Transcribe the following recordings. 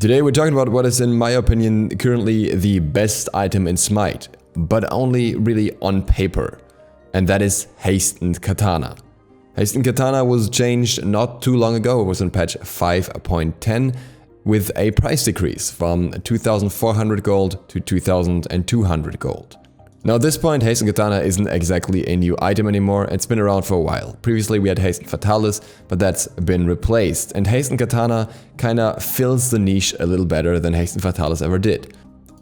Today we're talking about what is, in my opinion, currently the best item in Smite, but only really on paper, and that is Hastened Katana. Hastened Katana was changed not too long ago. It was in patch 5.10 with a price decrease from 2,400 gold to 2,200 gold. Now at this point, Hastened Katana isn't exactly a new item anymore. It's been around for a while. Previously we had Hastened Fatalis, but that's been replaced, and Hastened Katana kinda fills the niche a little better than Hastened Fatalis ever did.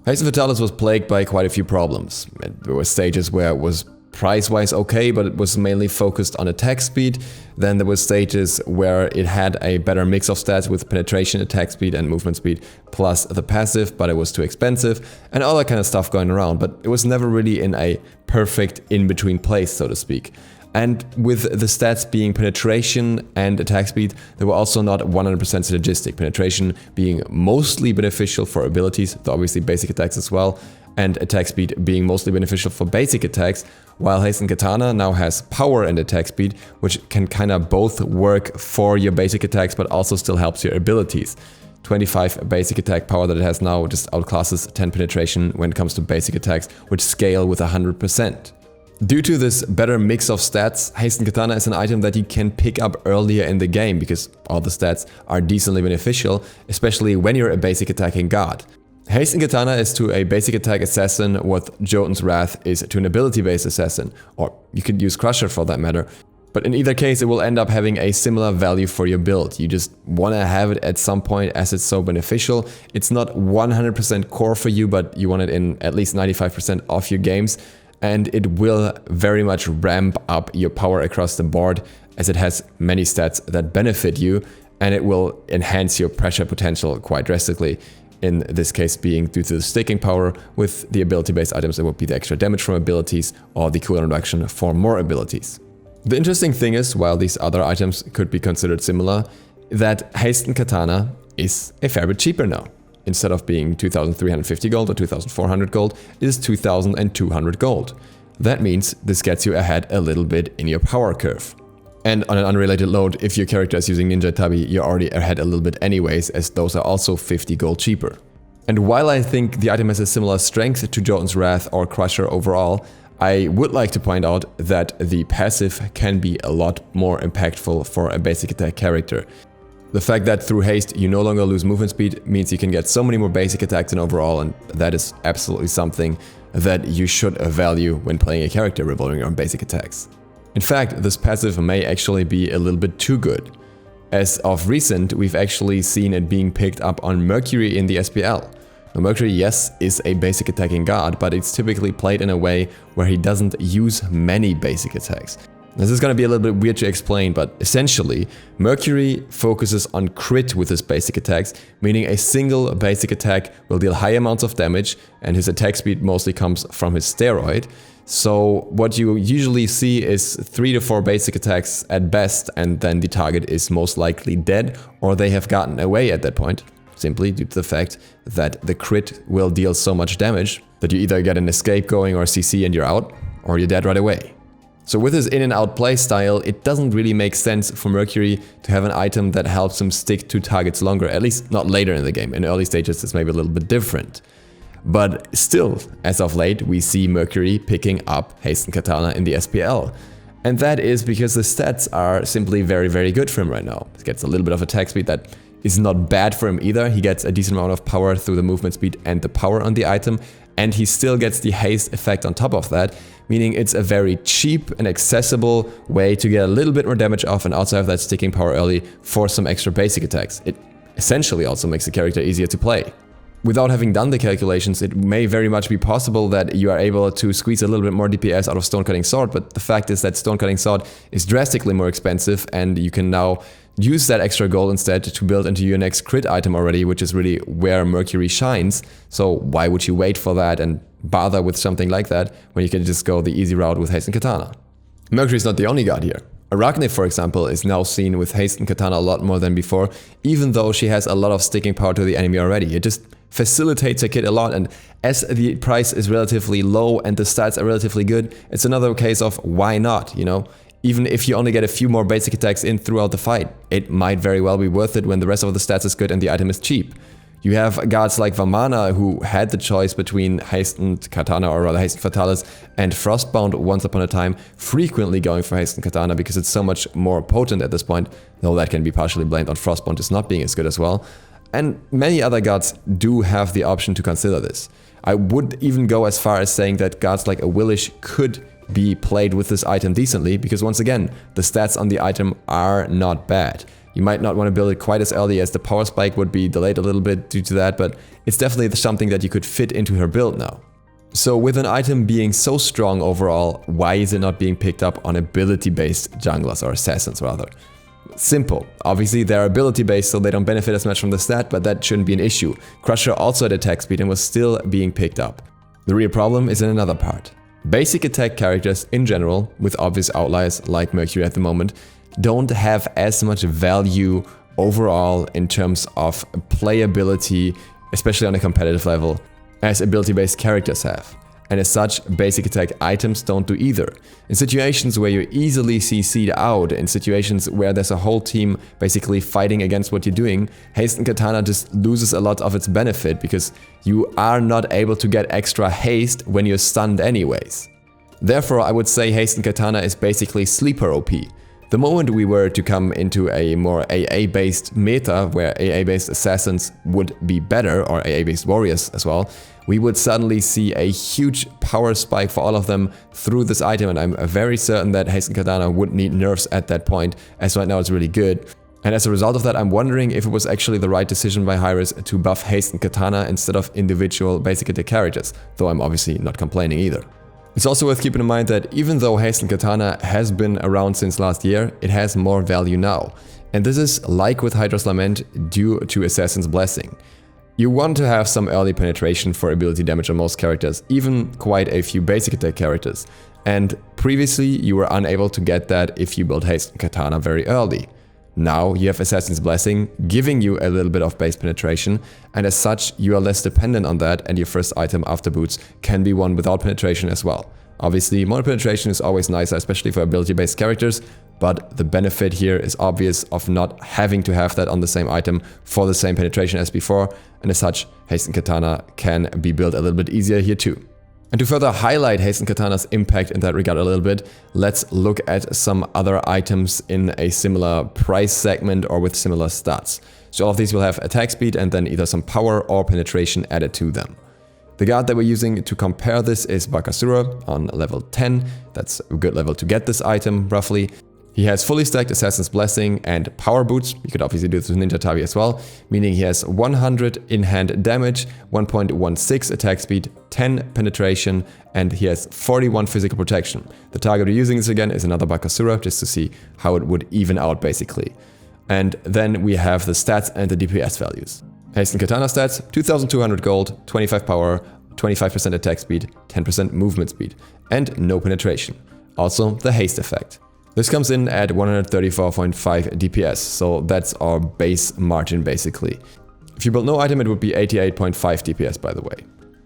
Hastened Fatalis was plagued by quite a few problems. There were stages where it was price-wise okay, but it was mainly focused on attack speed. Then there were stages where it had a better mix of stats with penetration, attack speed and movement speed, plus the passive, but it was too expensive, and all that kind of stuff going around, but it was never really in a perfect in-between place, so to speak. And with the stats being penetration and attack speed, they were also not 100% synergistic. Penetration being mostly beneficial for abilities, though obviously basic attacks as well, and attack speed being mostly beneficial for basic attacks, while Hastened Katana now has power and attack speed, which can kinda both work for your basic attacks but also still helps your abilities. 25 basic attack power that it has now just outclasses 10 penetration when it comes to basic attacks, which scale with 100%. Due to this better mix of stats, Hastened Katana is an item that you can pick up earlier in the game because all the stats are decently beneficial, especially when you're a basic attacking god. Hastened Katana is to a basic attack assassin what Jotun's Wrath is to an ability-based assassin, or you could use Crusher for that matter. But in either case, it will end up having a similar value for your build. You just want to have it at some point as it's so beneficial. It's not 100% core for you, but you want it in at least 95% of your games. And it will very much ramp up your power across the board as it has many stats that benefit you, and it will enhance your pressure potential quite drastically. In this case being due to the sticking power. With the ability-based items, it would be the extra damage from abilities or the cooldown reduction for more abilities. The interesting thing is, while these other items could be considered similar, that Hastened Katana is a fair bit cheaper now. Instead of being 2,350 gold or 2,400 gold, it is 2,200 gold. That means this gets you ahead a little bit in your power curve. And on an unrelated note, if your character is using Ninja Tabi, you're already ahead a little bit anyways, as those are also 50 gold cheaper. And while I think the item has a similar strength to Jotun's Wrath or Crusher overall, I would like to point out that the passive can be a lot more impactful for a basic attack character. The fact that through haste you no longer lose movement speed means you can get so many more basic attacks in overall, and that is absolutely something that you should value when playing a character revolving around basic attacks. In fact, this passive may actually be a little bit too good. As of recent, we've actually seen it being picked up on Mercury in the SPL. Now Mercury, yes, is a basic attacking god, but it's typically played in a way where he doesn't use many basic attacks. This is going to be a little bit weird to explain, but essentially, Mercury focuses on crit with his basic attacks, meaning a single basic attack will deal high amounts of damage, and his attack speed mostly comes from his steroid. So what you usually see is 3 to 4 basic attacks at best, and then the target is most likely dead, or they have gotten away at that point, simply due to the fact that the crit will deal so much damage that you either get an escape going or CC and you're out, or you're dead right away. So with his in and out playstyle, it doesn't really make sense for Mercury to have an item that helps him stick to targets longer, at least not later in the game. In early stages it's maybe a little bit different. But still, as of late, we see Mercury picking up Hastened Katana in the SPL. And that is because the stats are simply very, very good for him right now. He gets a little bit of attack speed that is not bad for him either. He gets a decent amount of power through the movement speed and the power on the item. And he still gets the haste effect on top of that, meaning it's a very cheap and accessible way to get a little bit more damage off and outside of that sticking power early for some extra basic attacks. It essentially also makes the character easier to play. Without having done the calculations, it may very much be possible that you are able to squeeze a little bit more DPS out of Stonecutting Sword, but the fact is that Stonecutting Sword is drastically more expensive, and you can now use that extra gold instead to build into your next crit item already, which is really where Mercury shines. So why would you wait for that and bother with something like that when you can just go the easy route with Hastened Katana? Mercury is not the only god here. Arachne, for example, is now seen with Hastened Katana a lot more than before, even though she has a lot of sticking power to the enemy already. It just facilitates her kit a lot, and as the price is relatively low and the stats are relatively good, it's another case of why not, you know? Even if you only get a few more basic attacks in throughout the fight, it might very well be worth it when the rest of the stats is good and the item is cheap. You have gods like Vamana who had the choice between Hastened Katana, or rather Hastened Fatalis, and Frostbound once upon a time, frequently going for Hastened Katana because it's so much more potent at this point, though that can be partially blamed on Frostbound just not being as good as well. And many other gods do have the option to consider this. I would even go as far as saying that gods like Awilish could be played with this item decently, because once again, the stats on the item are not bad. You might not want to build it quite as early, as the power spike would be delayed a little bit due to that, but it's definitely something that you could fit into her build now. So with an item being so strong overall, why is it not being picked up on ability-based junglers, or assassins rather? Simple. Obviously they're ability based, so they don't benefit as much from the stat, but that shouldn't be an issue. Crusher also had attack speed and was still being picked up. The real problem is in another part. Basic attack characters in general, with obvious outliers like Mercury at the moment, don't have as much value overall in terms of playability, especially on a competitive level, as ability-based characters have. And as such, basic attack items don't do either. In situations where you easily CC'd out, in situations where there's a whole team basically fighting against what you're doing, Hastened Katana just loses a lot of its benefit because you are not able to get extra haste when you're stunned anyways. Therefore, I would say Hastened Katana is basically sleeper OP. The moment we were to come into a more AA-based meta, where AA-based assassins would be better, or AA-based warriors as well, we would suddenly see a huge power spike for all of them through this item, and I'm very certain that Hastened Katana would need nerfs at that point, as right now it's really good. And as a result of that, I'm wondering if it was actually the right decision by Hi-Rez to buff Hastened Katana instead of individual basic attack characters, though I'm obviously not complaining either. It's also worth keeping in mind that even though Hastened Katana has been around since last year, it has more value now. And this is, like with Hydra's Lament, due to Assassin's Blessing. You want to have some early penetration for ability damage on most characters, even quite a few basic attack characters. And previously you were unable to get that if you built Hastened Katana very early. Now you have Assassin's Blessing, giving you a little bit of base penetration, and as such you are less dependent on that, and your first item after boots can be one without penetration as well. Obviously more penetration is always nicer, especially for ability based characters, but the benefit here is obvious of not having to have that on the same item for the same penetration as before, and as such Hastened Katana can be built a little bit easier here too. And to further highlight Hastened Katana's impact in that regard a little bit, let's look at some other items in a similar price segment or with similar stats. So all of these will have attack speed and then either some power or penetration added to them. The guard that we're using to compare this is Bakasura on level 10. That's a good level to get this item, roughly. He has fully stacked Assassin's Blessing and Power Boots. You could obviously do this with Ninja Tabi as well, meaning he has 100 in-hand damage, 1.16 attack speed, 10 penetration, and he has 41 physical protection. The target we're using this again is another Bakasura, just to see how it would even out basically. And then we have the stats and the DPS values. Hastened Katana stats, 2200 gold, 25 power, 25% attack speed, 10% movement speed, and no penetration. Also the haste effect. This comes in at 134.5 DPS, so that's our base margin basically. If you build no item, it would be 88.5 DPS, by the way.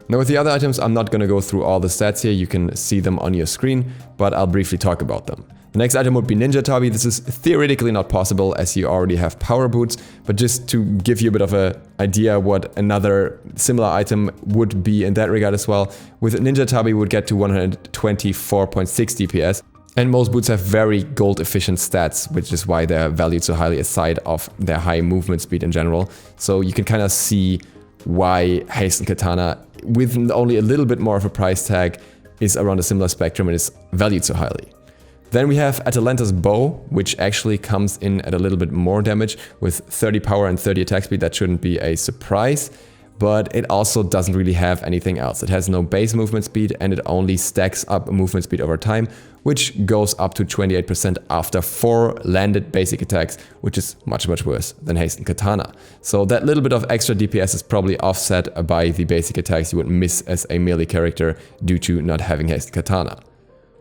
Now with the other items, I'm not gonna go through all the stats here, you can see them on your screen, but I'll briefly talk about them. The next item would be Ninja Tabi. This is theoretically not possible as you already have Power Boots, but just to give you a bit of an idea what another similar item would be in that regard as well, with Ninja Tabi would get to 124.6 DPS. And most boots have very gold efficient stats, which is why they're valued so highly aside of their high movement speed in general. So you can kind of see why Hastened Katana, with only a little bit more of a price tag, is around a similar spectrum and is valued so highly. Then we have Atalanta's Bow, which actually comes in at a little bit more damage with 30 power and 30 attack speed. That shouldn't be a surprise. But it also doesn't really have anything else. It has no base movement speed and it only stacks up movement speed over time, which goes up to 28% after 4 landed basic attacks, which is much worse than Hastened Katana. So that little bit of extra DPS is probably offset by the basic attacks you would miss as a melee character due to not having Hastened Katana.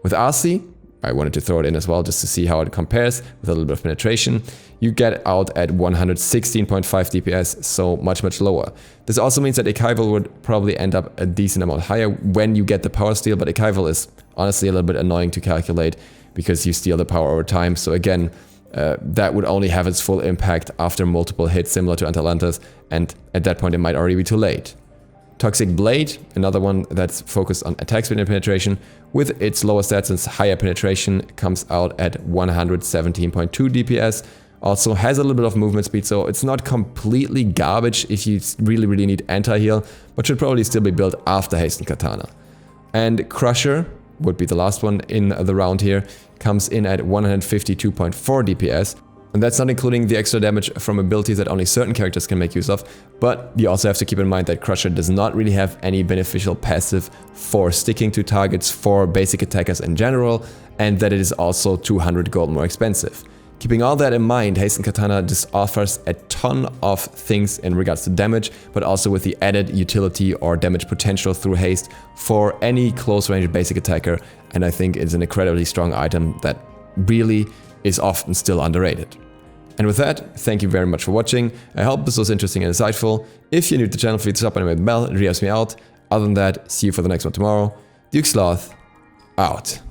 With RC, I wanted to throw it in as well just to see how it compares with a little bit of penetration. You get out at 116.5 DPS, so much lower. This also means that Ekival would probably end up a decent amount higher when you get the power steal, but Ekival is honestly a little bit annoying to calculate because you steal the power over time. So again, that would only have its full impact after multiple hits, similar to Atalanta, and at that point it might already be too late. Toxic Blade, another one that's focused on attack speed and penetration, with its lower stats and higher penetration, comes out at 117.2 DPS. Also has a little bit of movement speed, so it's not completely garbage if you really need anti-heal, but should probably still be built after Hastened Katana. And Crusher would be the last one in the round here, comes in at 152.4 DPS. And that's not including the extra damage from abilities that only certain characters can make use of, but you also have to keep in mind that Crusher does not really have any beneficial passive for sticking to targets for basic attackers in general, and that it is also 200 gold more expensive. Keeping all that in mind, Hastened Katana just offers a ton of things in regards to damage, but also with the added utility or damage potential through haste for any close range basic attacker, and I think it's an incredibly strong item that really is often still underrated. And with that, thank you very much for watching. I hope this was interesting and insightful. If you're new to the channel, feel free to sub and hit the bell, it really helps me out. Other than that, see you for the next one tomorrow. DukeSloth, out.